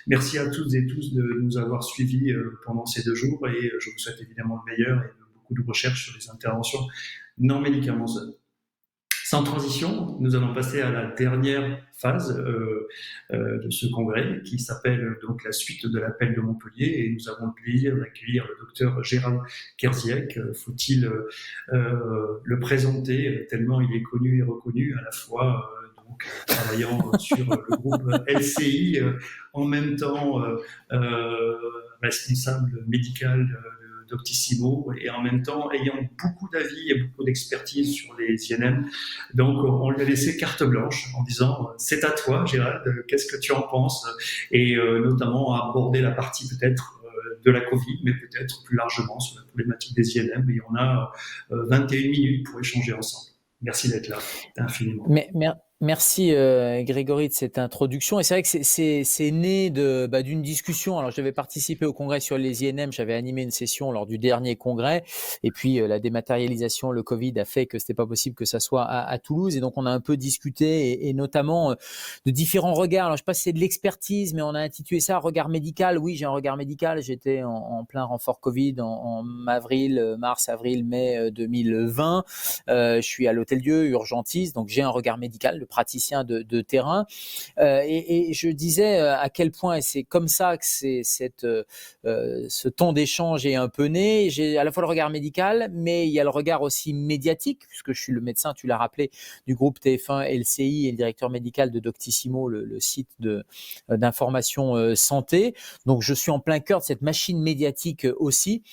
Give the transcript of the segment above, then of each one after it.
Merci à toutes et tous de nous avoir suivis pendant ces 2 jours et je vous souhaite évidemment le meilleur et beaucoup de recherches sur les interventions non médicamenteuses. Sans transition, nous allons passer à la dernière phase de ce congrès qui s'appelle donc la suite de l'appel de Montpellier et nous avons le plaisir d'accueillir le docteur Gérald Kerziek. Faut-il le présenter tellement il est connu et reconnu à la fois donc travaillant sur le groupe LCI, en même temps responsable médical Doctissimo et en même temps ayant beaucoup d'avis et beaucoup d'expertise sur les INM. Donc on lui a laissé carte blanche en disant c'est à toi Gérald, qu'est-ce que tu en penses et notamment aborder la partie peut-être de la Covid, mais peut-être plus largement sur la problématique des INM. Et on a 21 minutes pour échanger ensemble. Merci d'être là, infiniment. Merci Grégory de cette introduction. Et c'est vrai que c'est né d'une discussion. Alors j'avais participé au congrès sur les INM, j'avais animé une session lors du dernier congrès. Et puis la dématérialisation, le Covid a fait que c'était pas possible que ça soit à Toulouse. Et donc on a un peu discuté et notamment de différents regards. Alors je sais pas si c'est de l'expertise, mais on a intitulé ça regard médical. Oui, j'ai un regard médical. J'étais en plein renfort Covid en mars, avril, mai 2020. Je suis à l'Hôtel-Dieu, urgentiste, donc j'ai un regard médical, praticien de terrain, et je disais à quel point, et c'est comme ça que ce ton d'échange est un peu né. J'ai à la fois le regard médical, mais il y a le regard aussi médiatique, puisque je suis le médecin, tu l'as rappelé, du groupe TF1 LCI et le directeur médical de Doctissimo, le site d'information santé. Donc je suis en plein cœur de cette machine médiatique aussi,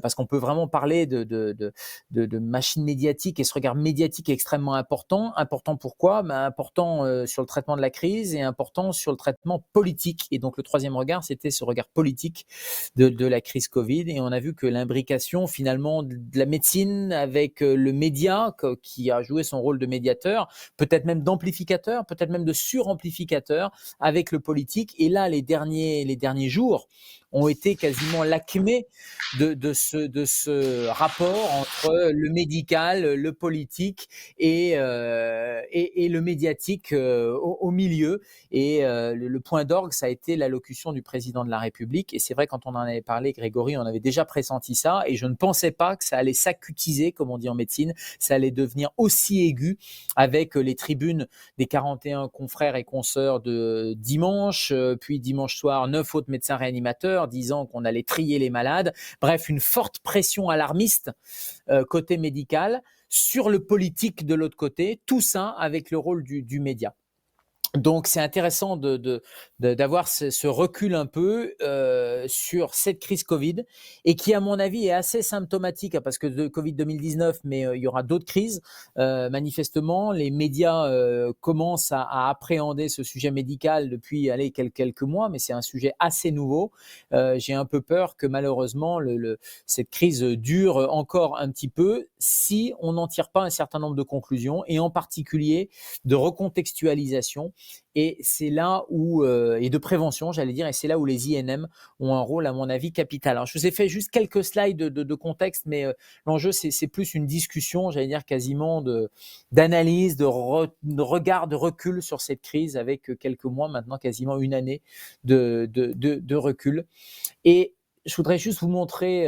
parce qu'on peut vraiment parler de machine médiatique, et ce regard médiatique est extrêmement important. Important pourquoi ? Important sur le traitement de la crise et important sur le traitement politique. Et donc le troisième regard, c'était ce regard politique de la crise Covid. Et on a vu que l'imbrication finalement de la médecine avec le média qui a joué son rôle de médiateur, peut-être même d'amplificateur, peut-être même de suramplificateur avec le politique. Et là, les derniers jours ont été quasiment l'acmé de ce rapport entre le médical, le politique et le médiatique au milieu. Et le point d'orgue, ça a été l'allocution du président de la République. Et c'est vrai, quand on en avait parlé, Grégory, on avait déjà pressenti ça. Et je ne pensais pas que ça allait s'acutiser, comme on dit en médecine, ça allait devenir aussi aigu avec les tribunes des 41 confrères et consoeurs de dimanche, puis dimanche soir, 9 autres médecins réanimateurs disant qu'on allait trier les malades. Bref, une forte pression alarmiste côté médical, sur le politique de l'autre côté, tout ça avec le rôle du média. Donc c'est intéressant d'avoir ce recul un peu sur cette crise Covid, et qui à mon avis est assez symptomatique, parce que de Covid 2019, mais il y aura d'autres crises. Manifestement, les médias commencent à appréhender ce sujet médical depuis quelques mois, mais c'est un sujet assez nouveau. J'ai un peu peur que malheureusement cette crise dure encore un petit peu si on n'en tire pas un certain nombre de conclusions, et en particulier de recontextualisation. Et c'est là où, et de prévention, j'allais dire, et c'est là où les INM ont un rôle, à mon avis, capital. Alors, je vous ai fait juste quelques slides de contexte, mais l'enjeu, c'est plus une discussion, j'allais dire, quasiment d'analyse, de regard, de recul sur cette crise, avec quelques mois maintenant, quasiment une année de recul. Et je voudrais juste vous montrer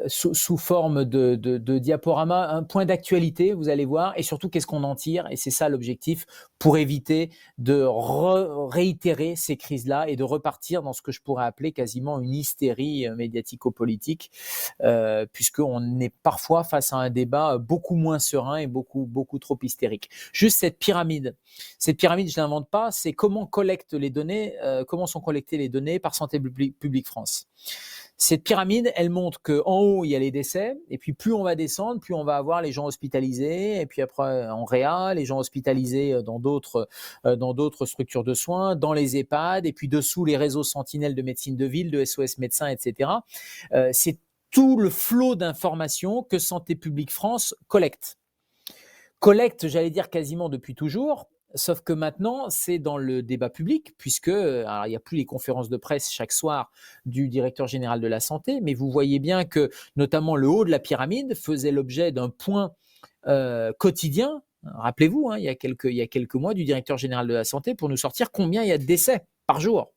sous forme de diaporama un point d'actualité, vous allez voir, et surtout qu'est-ce qu'on en tire. Et c'est ça l'objectif, pour éviter de réitérer ces crises-là et de repartir dans ce que je pourrais appeler quasiment une hystérie médiatico-politique, puisqu'on est parfois face à un débat beaucoup moins serein et beaucoup trop hystérique. Juste cette pyramide, je ne l'invente pas, c'est comment sont collectées les données par Santé publique France. Cette pyramide, elle montre qu'en haut, il y a les décès, et puis plus on va descendre, plus on va avoir les gens hospitalisés, et puis après en réa, les gens hospitalisés dans d'autres structures de soins, dans les EHPAD, et puis dessous les réseaux sentinelles de médecine de ville, de SOS médecins, etc. C'est tout le flot d'informations que Santé publique France collecte, j'allais dire, quasiment depuis toujours. Sauf que maintenant, c'est dans le débat public, puisque alors, il n'y a plus les conférences de presse chaque soir du directeur général de la santé, mais vous voyez bien que notamment le haut de la pyramide faisait l'objet d'un point quotidien. Rappelez-vous, il y a quelques mois, du directeur général de la santé pour nous sortir combien il y a de décès. par jour.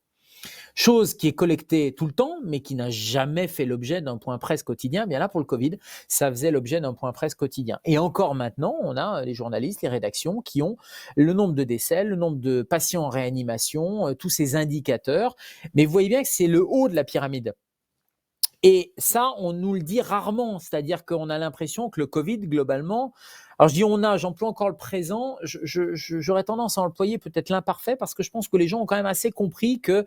Chose qui est collectée tout le temps, mais qui n'a jamais fait l'objet d'un point presse quotidien. Bien là, pour le Covid, ça faisait l'objet d'un point presse quotidien. Et encore maintenant, on a les journalistes, les rédactions qui ont le nombre de décès, le nombre de patients en réanimation, tous ces indicateurs. Mais vous voyez bien que c'est le haut de la pyramide. Et ça, on nous le dit rarement, c'est-à-dire qu'on a l'impression que le Covid, globalement, alors je dis j'emploie encore le présent, j'aurais tendance à employer peut-être l'imparfait parce que je pense que les gens ont quand même assez compris que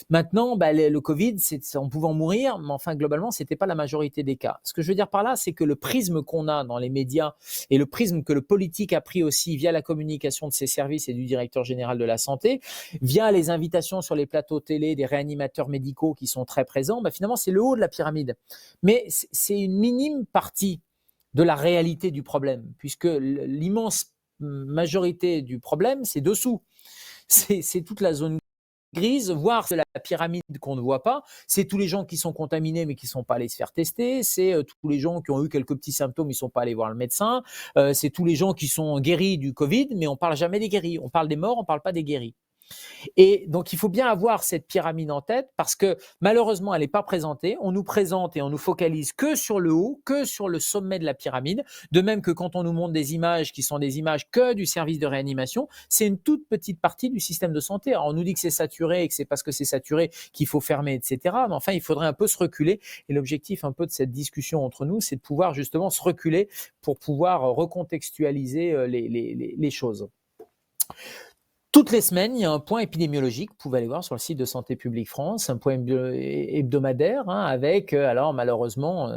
maintenant, le Covid, on pouvait en mourir, mais enfin, globalement, c'était pas la majorité des cas. Ce que je veux dire par là, c'est que le prisme qu'on a dans les médias et le prisme que le politique a pris aussi via la communication de ses services et du directeur général de la santé, via les invitations sur les plateaux télé des réanimateurs médicaux qui sont très présents, finalement, c'est le haut de la pyramide. Mais c'est une minime partie de la réalité du problème, puisque l'immense majorité du problème, c'est dessous. C'est toute la zone grise, voire c'est la pyramide qu'on ne voit pas, c'est tous les gens qui sont contaminés mais qui ne sont pas allés se faire tester, c'est tous les gens qui ont eu quelques petits symptômes, ils ne sont pas allés voir le médecin, c'est tous les gens qui sont guéris du Covid, mais on ne parle jamais des guéris, on parle des morts, on ne parle pas des guéris. Et donc, il faut bien avoir cette pyramide en tête parce que malheureusement, elle n'est pas présentée. On nous présente et on nous focalise que sur le haut, que sur le sommet de la pyramide. De même que quand on nous montre des images qui sont des images que du service de réanimation, c'est une toute petite partie du système de santé. Alors, on nous dit que c'est saturé et que c'est parce que c'est saturé qu'il faut fermer, etc. Mais enfin, il faudrait un peu se reculer. Et l'objectif un peu de cette discussion entre nous, c'est de pouvoir justement se reculer pour pouvoir recontextualiser les choses. Toutes les semaines, il y a un point épidémiologique, vous pouvez aller voir sur le site de Santé publique France, un point hebdomadaire avec, alors malheureusement,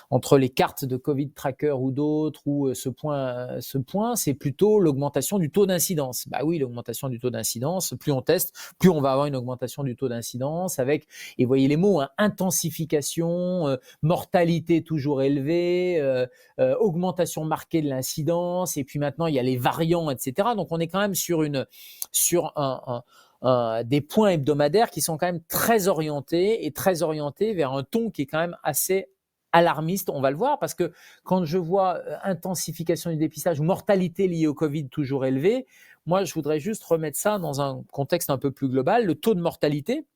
entre les cartes de Covid Tracker ou d'autres, ou ce point, c'est plutôt l'augmentation du taux d'incidence. Oui, l'augmentation du taux d'incidence, plus on teste, plus on va avoir une augmentation du taux d'incidence avec, et voyez les mots, intensification, mortalité toujours élevée, augmentation marquée de l'incidence, et puis maintenant il y a les variants, etc. Donc on est quand même sur des points hebdomadaires qui sont quand même très orientés vers un ton qui est quand même assez alarmiste, on va le voir, parce que quand je vois intensification du dépistage, mortalité liée au Covid toujours élevée, moi je voudrais juste remettre ça dans un contexte un peu plus global. Le taux de mortalité,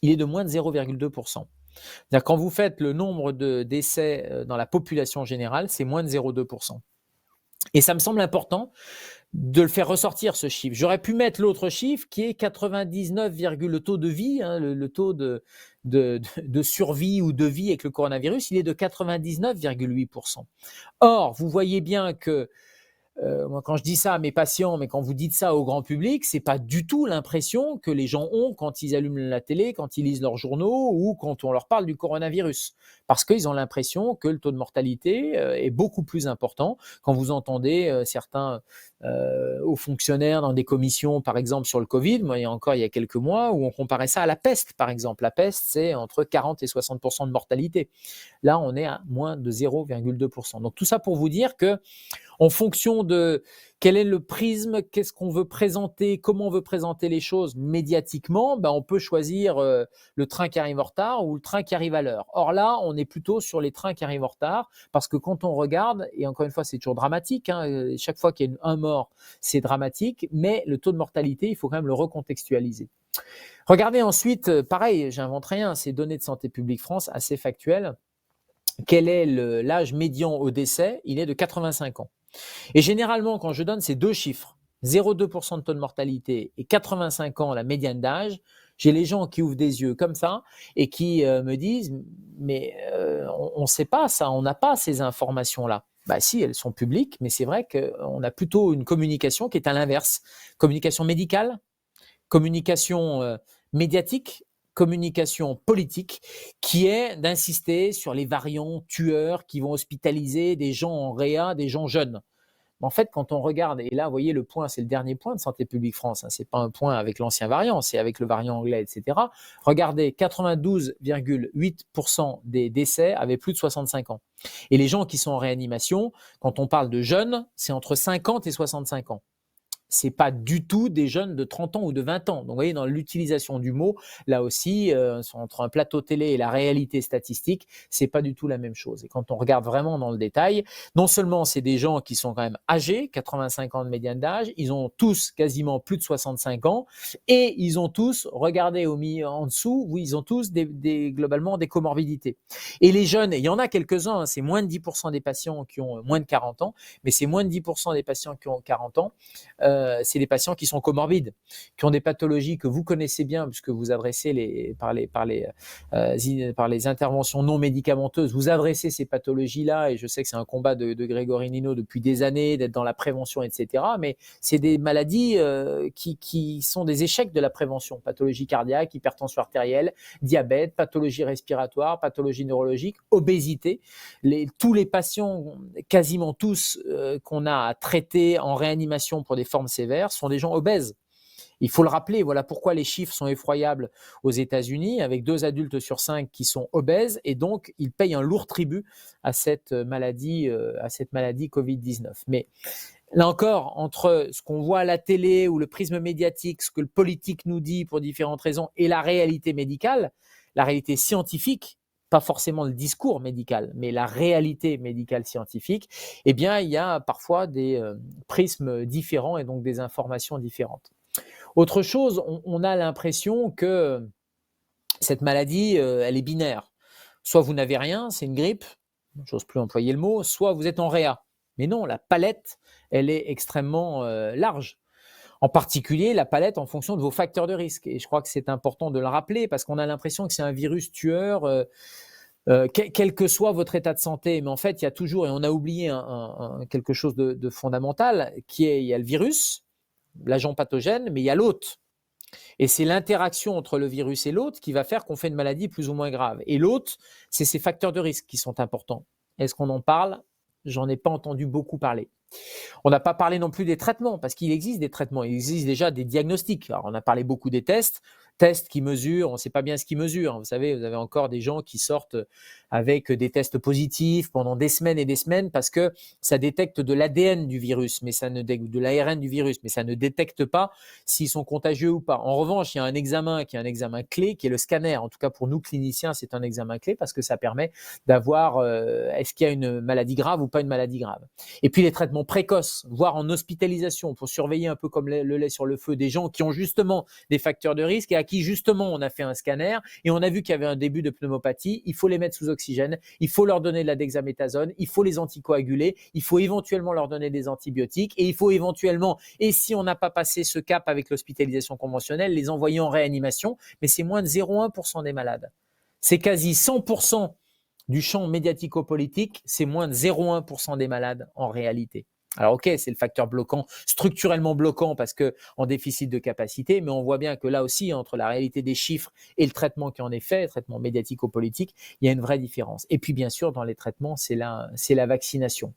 il est de moins de 0,2%. C'est-à-dire quand vous faites le nombre de décès dans la population générale, c'est moins de 0,2%. Et ça me semble important de le faire ressortir, ce chiffre. J'aurais pu mettre l'autre chiffre qui est 99, le taux de vie, le taux de survie ou de vie avec le coronavirus, il est de 99,8%. Or, vous voyez bien que moi, quand je dis ça à mes patients, mais quand vous dites ça au grand public, c'est pas du tout l'impression que les gens ont quand ils allument la télé, quand ils lisent leurs journaux ou quand on leur parle du coronavirus. Parce qu'ils ont l'impression que le taux de mortalité est beaucoup plus important. Quand vous entendez certains hauts fonctionnaires dans des commissions, par exemple sur le Covid, moi, il y a quelques mois, où on comparait ça à la peste, par exemple. La peste, c'est entre 40 et 60% de mortalité. Là, on est à moins de 0,2%. Donc tout ça pour vous dire que en fonction de quel est le prisme, qu'est-ce qu'on veut présenter, comment on veut présenter les choses médiatiquement, on peut choisir le train qui arrive en retard ou le train qui arrive à l'heure. Or là, on est plutôt sur les trains qui arrivent en retard parce que quand on regarde, et encore une fois, c'est toujours dramatique, chaque fois qu'il y a un mort, c'est dramatique, mais le taux de mortalité, il faut quand même le recontextualiser. Regardez ensuite, pareil, j'invente rien, c'est données de Santé publique France, assez factuelles. Quel est l'âge médian au décès? Il est de 85 ans. Et généralement, quand je donne ces deux chiffres, 0,2% de taux de mortalité et 85 ans, la médiane d'âge, j'ai les gens qui ouvrent des yeux comme ça et qui me disent « mais on ne sait pas ça, on n'a pas ces informations-là ». Si, elles sont publiques, mais c'est vrai qu'on a plutôt une communication qui est à l'inverse. Communication médicale, communication médiatique, communication politique, qui est d'insister sur les variants tueurs qui vont hospitaliser des gens en réa, des gens jeunes. En fait, quand on regarde, et là, vous voyez, le point, c'est le dernier point de Santé publique France, ce n'est pas un point avec l'ancien variant, c'est avec le variant anglais, etc. Regardez, 92,8% des décès avaient plus de 65 ans. Et les gens qui sont en réanimation, quand on parle de jeunes, c'est entre 50 et 65 ans. c'est pas du tout des jeunes de 30 ans ou de 20 ans. Donc, vous voyez, dans l'utilisation du mot, là aussi, entre un plateau télé et la réalité statistique, c'est pas du tout la même chose. Et quand on regarde vraiment dans le détail, non seulement c'est des gens qui sont quand même âgés, 85 ans de médiane d'âge, ils ont tous quasiment plus de 65 ans, et ils ont tous, regardez au milieu en dessous, oui, ils ont tous globalement des comorbidités. Et les jeunes, il y en a quelques-uns, hein, c'est moins de 10% des patients qui ont moins de 40 ans, mais c'est moins de 10% des patients qui ont 40 ans, c'est des patients qui sont comorbides, qui ont des pathologies que vous connaissez bien, puisque vous adressez par les interventions non médicamenteuses, vous adressez ces pathologies-là, et je sais que c'est un combat de Grégory Nino depuis des années, d'être dans la prévention, etc. Mais c'est des maladies qui sont des échecs de la prévention, pathologie cardiaque, hypertension artérielle, diabète, pathologie respiratoire, pathologie neurologique, obésité. Tous les patients, quasiment tous, qu'on a à traiter en réanimation pour des formes sévères sont des gens obèses. Il faut le rappeler, voilà pourquoi les chiffres sont effroyables aux États-Unis, avec 2 adultes sur 5 qui sont obèses, et donc ils payent un lourd tribut à cette maladie Covid-19. Mais là encore, entre ce qu'on voit à la télé ou le prisme médiatique, ce que le politique nous dit pour différentes raisons, et la réalité médicale, la réalité scientifique, pas forcément le discours médical, mais la réalité médicale scientifique, eh bien, il y a parfois des prismes différents et donc des informations différentes. Autre chose, on a l'impression que cette maladie, elle est binaire. Soit vous n'avez rien, c'est une grippe, j'ose plus employer le mot, soit vous êtes en réa. Mais non, la palette, elle est extrêmement large. En particulier, la palette en fonction de vos facteurs de risque. Et je crois que c'est important de le rappeler parce qu'on a l'impression que c'est un virus tueur, quel que soit votre état de santé. Mais en fait, il y a toujours, et on a oublié quelque chose de fondamental, il y a le virus, l'agent pathogène, mais il y a l'hôte. Et c'est l'interaction entre le virus et l'hôte qui va faire qu'on fait une maladie plus ou moins grave. Et l'hôte, c'est ces facteurs de risque qui sont importants. Est-ce qu'on en parle? J'en ai pas entendu beaucoup parler. On n'a pas parlé non plus des traitements, parce qu'il existe des traitements, il existe déjà des diagnostics. Alors, on a parlé beaucoup des tests qui mesurent, on ne sait pas bien ce qu'ils mesurent. Vous savez, vous avez encore des gens qui sortent avec des tests positifs pendant des semaines et des semaines parce que ça détecte de l'ADN du virus, mais ça ne de l'ARN du virus, mais ça ne détecte pas s'ils sont contagieux ou pas. En revanche, il y a un examen qui est un examen clé, qui est le scanner. En tout cas, pour nous cliniciens, c'est un examen clé parce que ça permet d'avoir est-ce qu'il y a une maladie grave ou pas une maladie grave. Et puis les traitements précoces, voire en hospitalisation, pour surveiller un peu comme le lait sur le feu des gens qui ont justement des facteurs de risque et à qui justement on a fait un scanner et on a vu qu'il y avait un début de pneumopathie. Il faut les mettre sous oxygène, il faut leur donner de la dexaméthasone, il faut les anticoaguler, il faut éventuellement leur donner des antibiotiques et il faut éventuellement, et si on n'a pas passé ce cap avec l'hospitalisation conventionnelle, les envoyer en réanimation, mais c'est moins de 0,1% des malades. C'est quasi 100% du champ médiatico-politique, c'est moins de 0,1% des malades en réalité. Alors ok, c'est le facteur bloquant, structurellement bloquant parce qu'en déficit de capacité, mais on voit bien que là aussi, entre la réalité des chiffres et le traitement qui en est fait, le traitement médiatico-politique, il y a une vraie différence. Et puis bien sûr, dans les traitements, c'est la vaccination.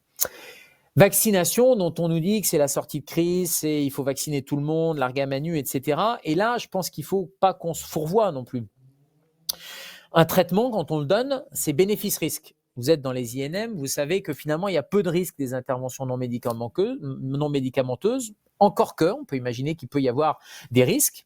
Vaccination dont on nous dit que c'est la sortie de crise, il faut vacciner tout le monde, largam à nu, etc. Et là, je pense qu'il ne faut pas qu'on se fourvoie non plus. Un traitement, quand on le donne, c'est bénéfice-risque. Vous êtes dans les INM, vous savez que finalement, il y a peu de risques des interventions non médicamenteuses, encore que, on peut imaginer qu'il peut y avoir des risques.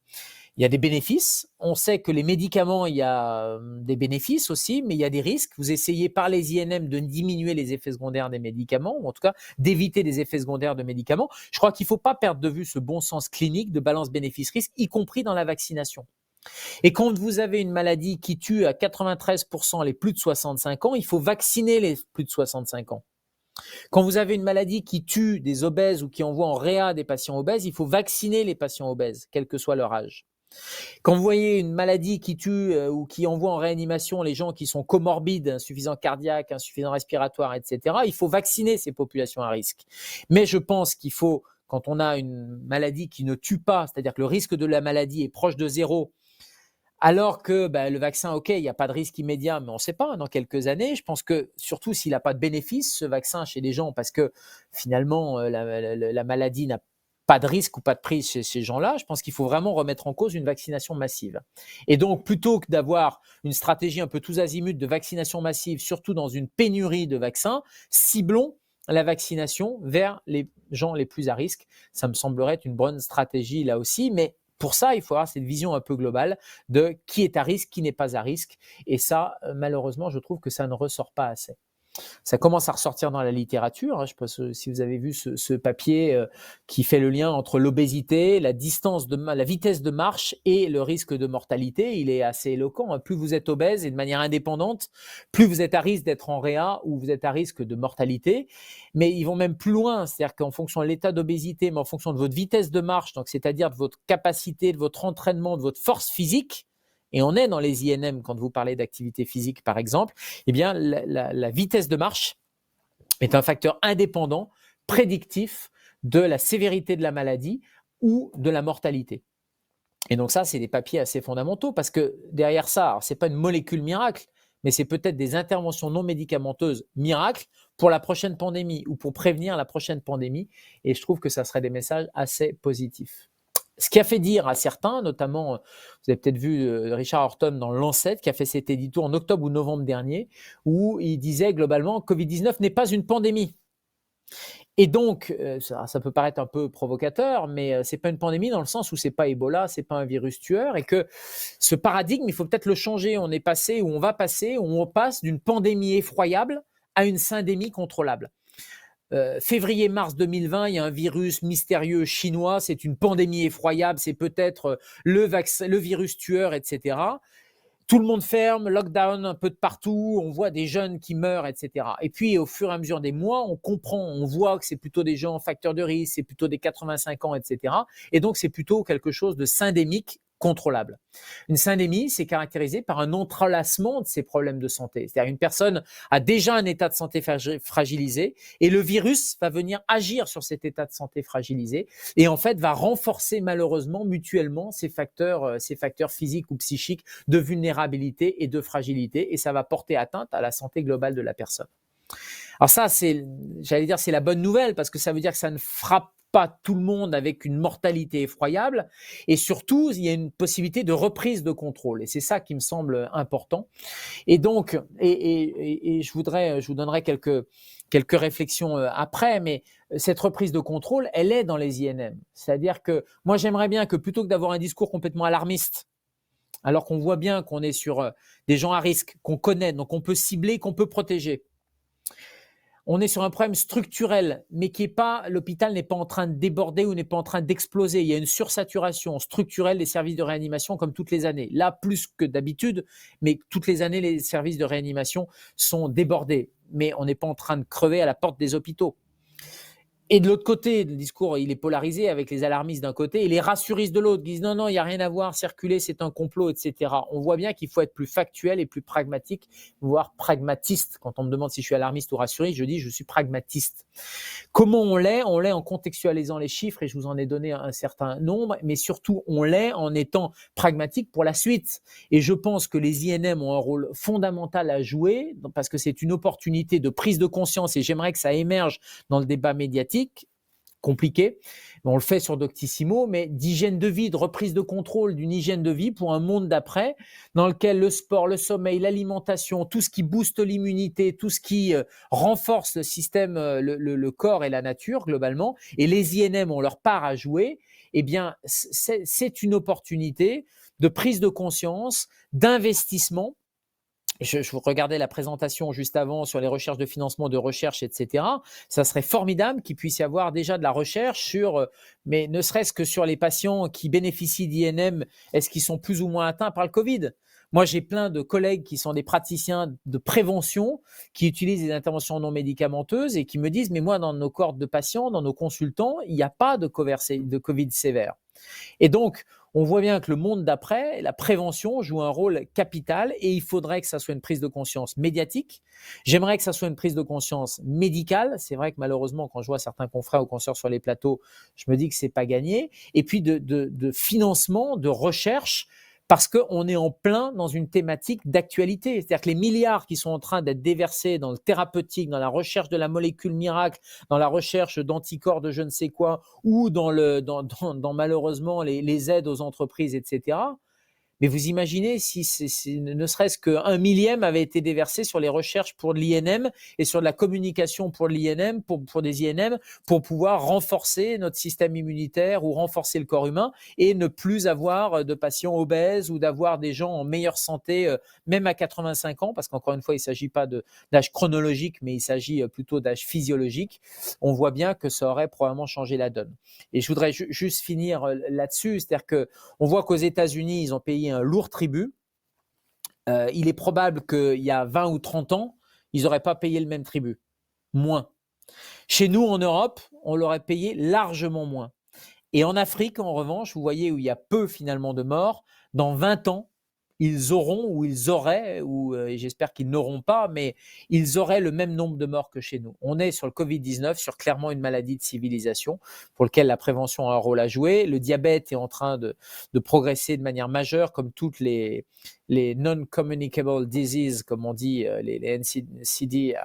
Il y a des bénéfices. On sait que les médicaments, il y a des bénéfices aussi, mais il y a des risques. Vous essayez par les INM de diminuer les effets secondaires des médicaments, ou en tout cas d'éviter des effets secondaires de médicaments. Je crois qu'il ne faut pas perdre de vue ce bon sens clinique de balance bénéfice-risque, y compris dans la vaccination. Et quand vous avez une maladie qui tue à 93% les plus de 65 ans, il faut vacciner les plus de 65 ans. Quand vous avez une maladie qui tue des obèses ou qui envoie en réa des patients obèses, il faut vacciner les patients obèses, quel que soit leur âge. Quand vous voyez une maladie qui tue ou qui envoie en réanimation les gens qui sont comorbides, insuffisants cardiaques, insuffisants respiratoires, etc., il faut vacciner ces populations à risque. Mais je pense qu'il faut, quand on a une maladie qui ne tue pas, c'est-à-dire que le risque de la maladie est proche de zéro, alors que le vaccin, ok, il n'y a pas de risque immédiat, mais on ne sait pas, dans quelques années, je pense que surtout s'il n'a pas de bénéfice, ce vaccin chez les gens, parce que finalement, la maladie n'a pas de risque ou pas de prise chez ces gens-là, je pense qu'il faut vraiment remettre en cause une vaccination massive. Et donc, plutôt que d'avoir une stratégie un peu tous azimuts de vaccination massive, surtout dans une pénurie de vaccins, ciblons la vaccination vers les gens les plus à risque. Ça me semblerait être une bonne stratégie là aussi, mais pour ça, il faut avoir cette vision un peu globale de qui est à risque, qui n'est pas à risque. Et ça, malheureusement, je trouve que ça ne ressort pas assez. Ça commence à ressortir dans la littérature. Je ne sais pas si vous avez vu ce papier qui fait le lien entre l'obésité, la vitesse de marche et le risque de mortalité. Il est assez éloquent. Plus vous êtes obèse et de manière indépendante, plus vous êtes à risque d'être en réa ou vous êtes à risque de mortalité. Mais ils vont même plus loin, c'est-à-dire qu'en fonction de l'état d'obésité, mais en fonction de votre vitesse de marche, donc c'est-à-dire de votre capacité, de votre entraînement, de votre force physique, et on est dans les INM quand vous parlez d'activité physique par exemple, eh bien la vitesse de marche est un facteur indépendant, prédictif de la sévérité de la maladie ou de la mortalité. Et donc ça, c'est des papiers assez fondamentaux parce que derrière ça, ce n'est pas une molécule miracle, mais c'est peut-être des interventions non médicamenteuses miracles pour la prochaine pandémie ou pour prévenir la prochaine pandémie. Et je trouve que ça serait des messages assez positifs. Ce qui a fait dire à certains, notamment, vous avez peut-être vu Richard Horton dans Lancet, qui a fait cet édito en octobre ou novembre dernier, où il disait globalement Covid-19 n'est pas une pandémie. Et donc, ça peut paraître un peu provocateur, mais c'est pas une pandémie dans le sens où c'est pas Ebola, c'est pas un virus tueur, et que ce paradigme, il faut peut-être le changer. On est passé, ou on va passer, ou on passe d'une pandémie effroyable à une syndémie contrôlable. Février-mars 2020, il y a un virus mystérieux chinois, c'est une pandémie effroyable, c'est peut-être le virus tueur, etc. Tout le monde ferme, lockdown un peu de partout, on voit des jeunes qui meurent, etc. Et puis, au fur et à mesure des mois, on comprend, on voit que c'est plutôt des gens facteurs de risque, c'est plutôt des 85 ans, etc. Et donc, c'est plutôt quelque chose de syndémique, contrôlable. Une syndémie, c'est caractérisé par un entrelacement de ces problèmes de santé. C'est-à-dire une personne a déjà un état de santé fragilisé et le virus va venir agir sur cet état de santé fragilisé et en fait va renforcer malheureusement mutuellement ces facteurs physiques ou psychiques de vulnérabilité et de fragilité et ça va porter atteinte à la santé globale de la personne. Alors ça, c'est la bonne nouvelle parce que ça veut dire que ça ne frappe pas tout le monde avec une mortalité effroyable et surtout, il y a une possibilité de reprise de contrôle et c'est ça qui me semble important. Et donc, je vous donnerai quelques réflexions après, mais cette reprise de contrôle, elle est dans les INM. C'est-à-dire que moi, j'aimerais bien que plutôt que d'avoir un discours complètement alarmiste, alors qu'on voit bien qu'on est sur des gens à risque, qu'on connaît, donc on peut cibler, qu'on peut protéger, on est sur un problème structurel, mais l'hôpital n'est pas en train de déborder ou n'est pas en train d'exploser. Il y a une sursaturation structurelle des services de réanimation comme toutes les années. Là, plus que d'habitude, mais toutes les années, les services de réanimation sont débordés. Mais on n'est pas en train de crever à la porte des hôpitaux. Et de l'autre côté, le discours, il est polarisé avec les alarmistes d'un côté et les rassuristes de l'autre qui disent non, il n'y a rien à voir, circuler, c'est un complot, etc. On voit bien qu'il faut être plus factuel et plus pragmatique, voire pragmatiste. Quand on me demande si je suis alarmiste ou rassuriste, je dis je suis pragmatiste. Comment on l'est en contextualisant les chiffres, et je vous en ai donné un certain nombre, mais surtout on l'est en étant pragmatique pour la suite. Et je pense que les INM ont un rôle fondamental à jouer parce que c'est une opportunité de prise de conscience et j'aimerais que ça émerge dans le débat médiatique, compliqué, on le fait sur Doctissimo, mais d'hygiène de vie, de reprise de contrôle d'une hygiène de vie pour un monde d'après, dans lequel le sport, le sommeil, l'alimentation, tout ce qui booste l'immunité, tout ce qui renforce le système, le corps et la nature globalement, et les INM ont leur part à jouer, eh bien c'est une opportunité de prise de conscience, d'investissement. Je vous regardais la présentation juste avant sur les recherches de financement de recherche, etc. Ça serait formidable qu'il puisse y avoir déjà de la recherche sur, mais ne serait-ce que sur les patients qui bénéficient d'INM, est-ce qu'ils sont plus ou moins atteints par le Covid ? Moi, j'ai plein de collègues qui sont des praticiens de prévention, qui utilisent des interventions non médicamenteuses et qui me disent, mais moi, dans nos cohortes de patients, dans nos consultants, il n'y a pas de Covid sévère. Et donc, on voit bien que le monde d'après, la prévention joue un rôle capital et il faudrait que ça soit une prise de conscience médiatique. J'aimerais que ça soit une prise de conscience médicale. C'est vrai que malheureusement, quand je vois certains confrères ou consoeurs sur les plateaux, je me dis que c'est pas gagné. Et puis de financement, de recherche, parce qu'on est en plein dans une thématique d'actualité. C'est-à-dire que les milliards qui sont en train d'être déversés dans le thérapeutique, dans la recherche de la molécule miracle, dans la recherche d'anticorps de je ne sais quoi, ou dans malheureusement les aides aux entreprises, etc., Mais vous imaginez si ne serait-ce qu'un millième avait été déversé sur les recherches pour l'INM et sur de la communication pour l'INM, pour des INM, pour pouvoir renforcer notre système immunitaire ou renforcer le corps humain et ne plus avoir de patients obèses ou d'avoir des gens en meilleure santé, même à 85 ans, parce qu'encore une fois, il ne s'agit pas d'âge chronologique, mais il s'agit plutôt d'âge physiologique. On voit bien que ça aurait probablement changé la donne. Et je voudrais juste finir là-dessus, c'est-à-dire qu'on voit qu'aux États-Unis, ils ont payé un lourd tribut. Il est probable qu'il y a 20 ou 30 ans, ils n'auraient pas payé le même tribut. Moins. Chez nous, en Europe, on l'aurait payé largement moins. Et en Afrique, en revanche, vous voyez où il y a peu finalement de morts, dans 20 ans, ils auront ou ils auraient, et j'espère qu'ils n'auront pas, mais ils auraient le même nombre de morts que chez nous. On est sur le Covid-19, sur clairement une maladie de civilisation pour laquelle la prévention a un rôle à jouer. Le diabète est en train de progresser de manière majeure, comme toutes les non-communicable diseases, comme on dit, les NCD,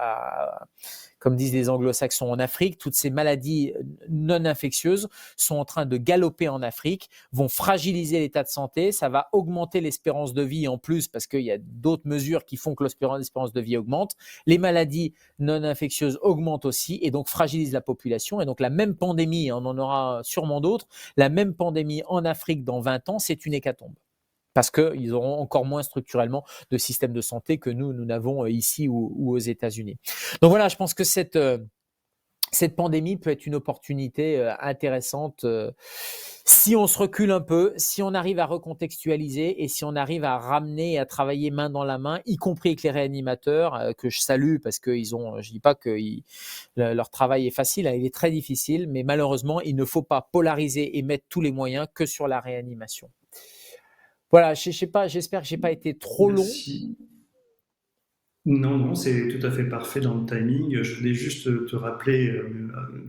comme disent les anglo-saxons en Afrique. Toutes ces maladies non infectieuses sont en train de galoper en Afrique, vont fragiliser l'état de santé, ça va augmenter l'espérance de vie en plus parce qu'il y a d'autres mesures qui font que l'espérance de vie augmente. Les maladies non infectieuses augmentent aussi et donc fragilisent la population. Et donc la même pandémie, on en aura sûrement d'autres, la même pandémie en Afrique dans 20 ans, c'est une hécatombe. Parce qu'ils auront encore moins structurellement de système de santé que nous n'avons ici ou aux États-Unis. Donc voilà, je pense que cette pandémie peut être une opportunité intéressante si on se recule un peu, si on arrive à recontextualiser et si on arrive à ramener et à travailler main dans la main, y compris avec les réanimateurs que je salue parce qu'ils ont, je dis pas que leur travail est facile, il est très difficile, mais malheureusement, il ne faut pas polariser et mettre tous les moyens que sur la réanimation. Voilà, je sais pas, j'espère que j'ai pas été trop long. Merci. Non, non, c'est tout à fait parfait dans le timing. Je voulais juste te rappeler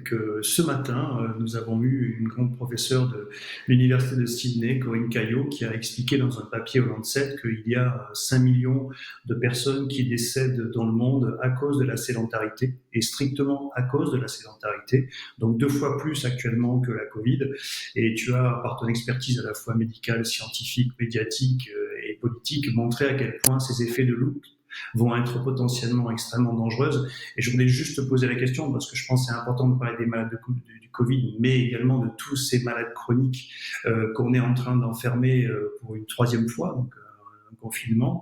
que ce matin, nous avons eu une grande professeure de l'Université de Sydney, Corinne Caillot, qui a expliqué dans un papier au Lancet qu'il y a 5 millions de personnes qui décèdent dans le monde à cause de la sédentarité, et strictement à cause de la sédentarité, donc 2 fois plus actuellement que la Covid. Et tu as, par ton expertise à la fois médicale, scientifique, médiatique et politique, montré à quel point ces effets de loupe vont être potentiellement extrêmement dangereuses. Et je voulais juste te poser la question, parce que je pense que c'est important de parler des malades du Covid, mais également de tous ces malades chroniques qu'on est en train d'enfermer pour une 3e fois, donc un confinement,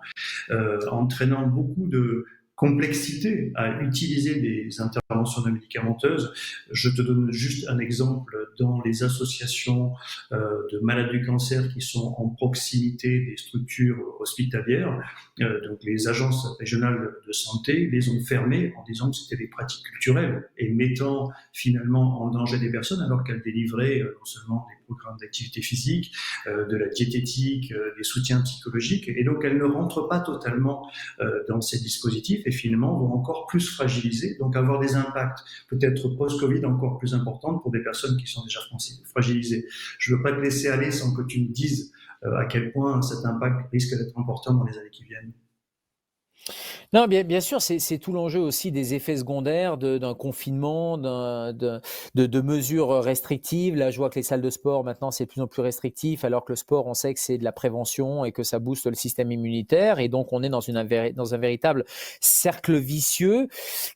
entraînant beaucoup de complexité à utiliser des interventions non médicamenteuses. Je te donne juste un exemple dans les associations de malades du cancer qui sont en proximité des structures hospitalières. Donc les agences régionales de santé les ont fermées en disant que c'était des pratiques culturelles et mettant finalement en danger des personnes alors qu'elles délivraient non seulement des programmes d'activité physique, de la diététique, des soutiens psychologiques, et donc elles ne rentrent pas totalement dans ces dispositifs et finalement vont encore plus fragiliser, donc avoir des impacts peut-être post-Covid encore plus importants pour des personnes qui sont déjà fragilisées. Je ne veux pas te laisser aller sans que tu me dises à quel point cet impact risque d'être important dans les années qui viennent. Non, bien sûr, c'est tout l'enjeu aussi des effets secondaires d'un confinement, de mesures restrictives. Là, je vois que les salles de sport, maintenant, c'est de plus en plus restrictif, alors que le sport, on sait que c'est de la prévention et que ça booste le système immunitaire. Et donc, on est dans un véritable cercle vicieux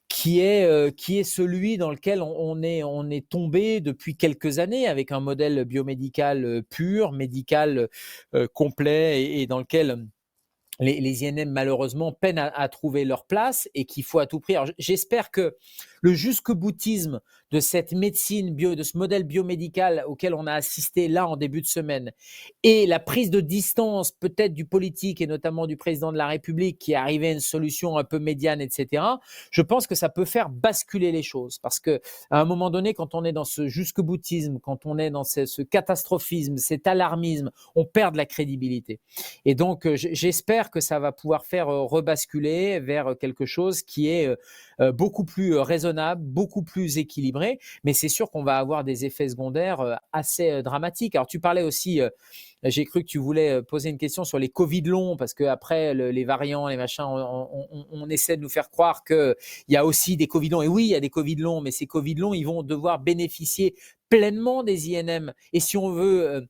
qui est celui dans lequel on est tombé depuis quelques années avec un modèle biomédical pur, médical complet et dans lequel les INM malheureusement peinent à trouver leur place et qu'il faut à tout prix. Alors, j'espère que le jusque-boutisme de cette médecine de ce modèle biomédical auquel on a assisté là en début de semaine et la prise de distance peut-être du politique et notamment du président de la République qui est arrivé à une solution un peu médiane, etc. Je pense que ça peut faire basculer les choses parce que à un moment donné, quand on est dans ce jusque-boutisme, quand on est dans ce catastrophisme, cet alarmisme, on perd de la crédibilité. Et donc, j'espère que ça va pouvoir faire rebasculer vers quelque chose qui est beaucoup plus raisonnable, beaucoup plus équilibré, mais c'est sûr qu'on va avoir des effets secondaires assez dramatiques. Alors tu parlais aussi, j'ai cru que tu voulais poser une question sur les Covid longs, parce qu'après les variants, les machins, on essaie de nous faire croire qu'il y a aussi des Covid longs. Et oui, il y a des Covid longs, mais ces Covid longs, ils vont devoir bénéficier pleinement des INM. Et si on veut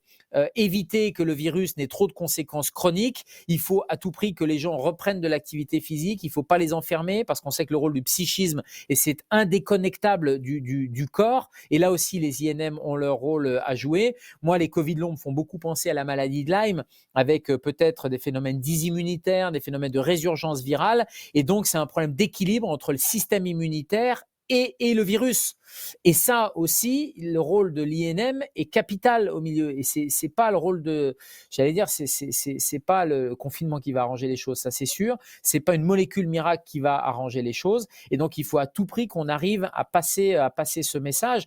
éviter que le virus n'ait trop de conséquences chroniques. Il faut à tout prix que les gens reprennent de l'activité physique. Il ne faut pas les enfermer parce qu'on sait que le rôle du psychisme, et c'est indéconnectable du corps. Et là aussi, les INM ont leur rôle à jouer. Moi, les Covid longs me font beaucoup penser à la maladie de Lyme, avec peut-être des phénomènes dysimmunitaires, des phénomènes de résurgence virale. Et donc, c'est un problème d'équilibre entre le système immunitaire et le virus. Et ça aussi, le rôle de l'INM est capital au milieu. Et c'est pas le rôle de, j'allais dire, c'est pas le confinement qui va arranger les choses, ça c'est sûr. C'est pas une molécule miracle qui va arranger les choses. Et donc, il faut à tout prix qu'on arrive à passer ce message.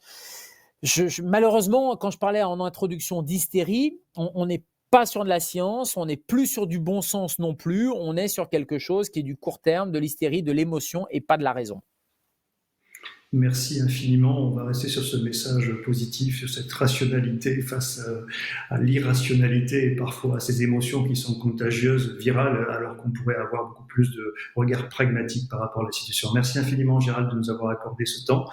Malheureusement, quand je parlais en introduction d'hystérie, on n'est pas sur de la science, on n'est plus sur du bon sens non plus. On est sur quelque chose qui est du court terme, de l'hystérie, de l'émotion et pas de la raison. Merci infiniment. On va rester sur ce message positif, sur cette rationalité face à l'irrationalité et parfois à ces émotions qui sont contagieuses, virales, alors qu'on pourrait avoir beaucoup plus de regard pragmatique par rapport à la situation. Merci infiniment, Gérald, de nous avoir accordé ce temps.